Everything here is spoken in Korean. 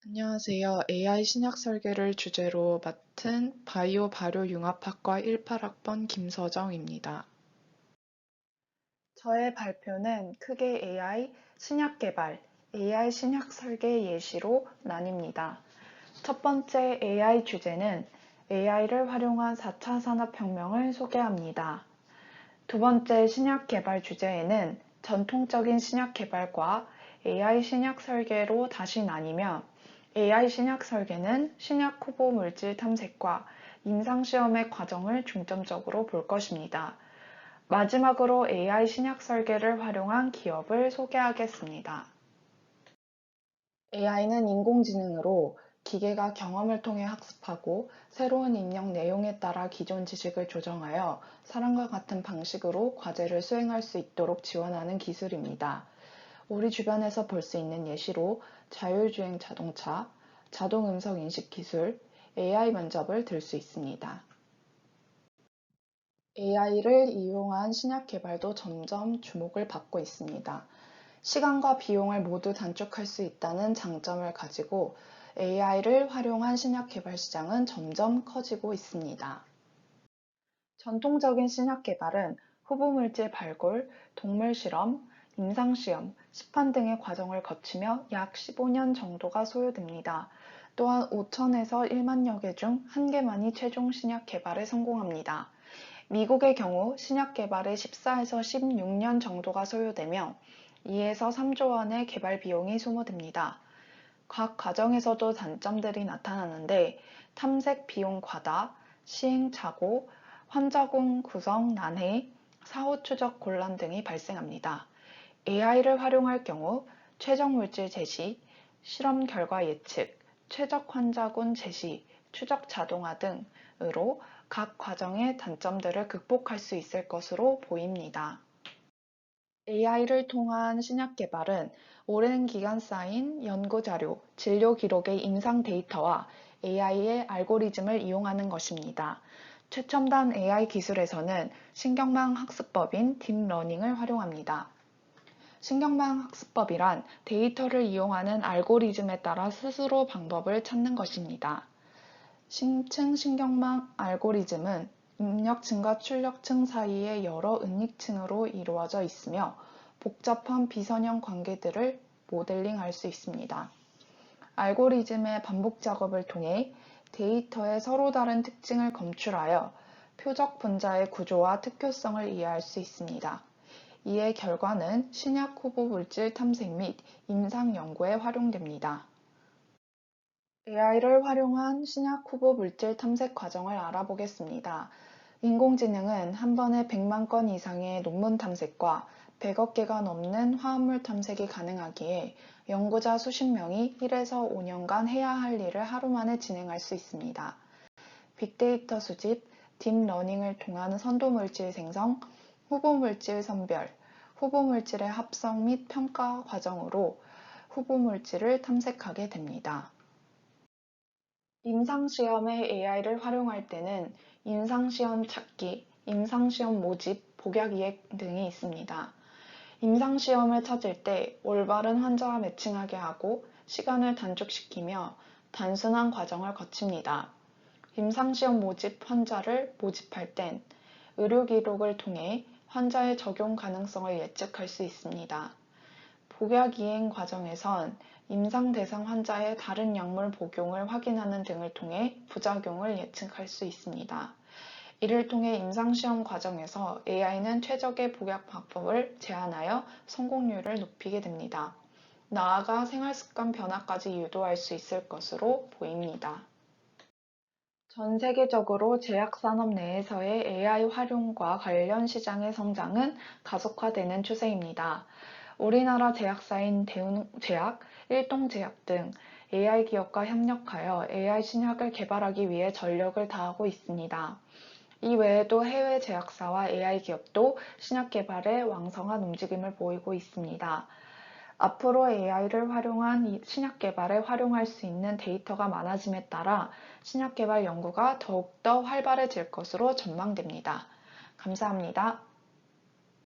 안녕하세요. AI 신약 설계를 주제로 맡은 바이오 발효융합학과 18학번 김서정입니다. 저의 발표는 크게 신약 개발, AI 신약 설계 예시로 나뉩니다. 첫 번째 AI 주제는 AI를 활용한 4차 산업혁명을 소개합니다. 두 번째 신약 개발 주제에는 전통적인 신약 개발과 AI 신약 설계로 다시 나뉘며 AI 신약 설계는 신약 후보 물질 탐색과 임상시험의 과정을 중점적으로 볼 것입니다. 마지막으로 AI 신약 설계를 활용한 기업을 소개하겠습니다. AI는 인공지능으로 기계가 경험을 통해 학습하고 새로운 입력 내용에 따라 기존 지식을 조정하여 사람과 같은 방식으로 과제를 수행할 수 있도록 지원하는 기술입니다. 우리 주변에서 볼 수 있는 예시로 자율주행 자동차, 자동음성 인식 기술, AI 면접을 들 수 있습니다. AI를 이용한 신약 개발도 점점 주목을 받고 있습니다. 시간과 비용을 모두 단축할 수 있다는 장점을 가지고 AI를 활용한 신약 개발 시장은 점점 커지고 있습니다. 전통적인 신약 개발은 후보물질 발굴, 동물 실험, 임상시험, 시판 등의 과정을 거치며 약 15년 정도가 소요됩니다. 또한 5천에서 1만여 개 중 1개만이 최종 신약 개발에 성공합니다. 미국의 경우 신약 개발에 14에서 16년 정도가 소요되며 2에서 3조 원의 개발 비용이 소모됩니다. 각 과정에서도 단점들이 나타나는데 탐색 비용 과다, 시행착오, 환자군 구성 난해, 사후 추적 곤란 등이 발생합니다. AI를 활용할 경우 최적 물질 제시, 실험 결과 예측, 최적 환자군 제시, 추적 자동화 등으로 각 과정의 단점들을 극복할 수 있을 것으로 보입니다. AI를 통한 신약 개발은 오랜 기간 쌓인 연구 자료, 진료 기록의 임상 데이터와 AI의 알고리즘을 이용하는 것입니다. 최첨단 AI 기술에서는 신경망 학습법인 딥러닝을 활용합니다. 신경망 학습법이란 데이터를 이용하는 알고리즘에 따라 스스로 방법을 찾는 것입니다. 심층 신경망 알고리즘은 입력층과 출력층 사이의 여러 은닉층으로 이루어져 있으며 복잡한 비선형 관계들을 모델링할 수 있습니다. 알고리즘의 반복 작업을 통해 데이터의 서로 다른 특징을 검출하여 표적 분자의 구조와 특효성을 이해할 수 있습니다. 이의 결과는 신약 후보 물질 탐색 및 임상 연구에 활용됩니다. AI를 활용한 신약 후보 물질 탐색 과정을 알아보겠습니다. 인공지능은 한 번에 100만 건 이상의 논문 탐색과 100억 개가 넘는 화합물 탐색이 가능하기에 연구자 수십 명이 1에서 5년간 해야 할 일을 하루 만에 진행할 수 있습니다. 빅데이터 수집, 딥러닝을 통한 선도물질 생성, 후보물질 선별, 후보물질의 합성 및 평가 과정으로 후보물질을 탐색하게 됩니다. 임상시험에 AI를 활용할 때는 임상시험 찾기, 임상시험 모집, 복약이행 등이 있습니다. 임상시험을 찾을 때 올바른 환자와 매칭하게 하고 시간을 단축시키며 단순한 과정을 거칩니다. 임상시험 모집 환자를 모집할 땐 의료기록을 통해 환자의 적용 가능성을 예측할 수 있습니다. 복약이행 과정에선 임상 대상 환자의 다른 약물 복용을 확인하는 등을 통해 부작용을 예측할 수 있습니다. 이를 통해 임상시험 과정에서 AI는 최적의 복약 방법을 제안하여 성공률을 높이게 됩니다. 나아가 생활습관 변화까지 유도할 수 있을 것으로 보입니다. 전 세계적으로 제약산업 내에서의 AI 활용과 관련 시장의 성장은 가속화되는 추세입니다. 우리나라 제약사인 대웅제약, 일동제약 등 AI 기업과 협력하여 AI 신약을 개발하기 위해 전력을 다하고 있습니다. 이 외에도 해외 제약사와 AI 기업도 신약 개발에 왕성한 움직임을 보이고 있습니다. 앞으로 AI를 활용한 신약 개발에 활용할 수 있는 데이터가 많아짐에 따라 신약 개발 연구가 더욱더 활발해질 것으로 전망됩니다. 감사합니다.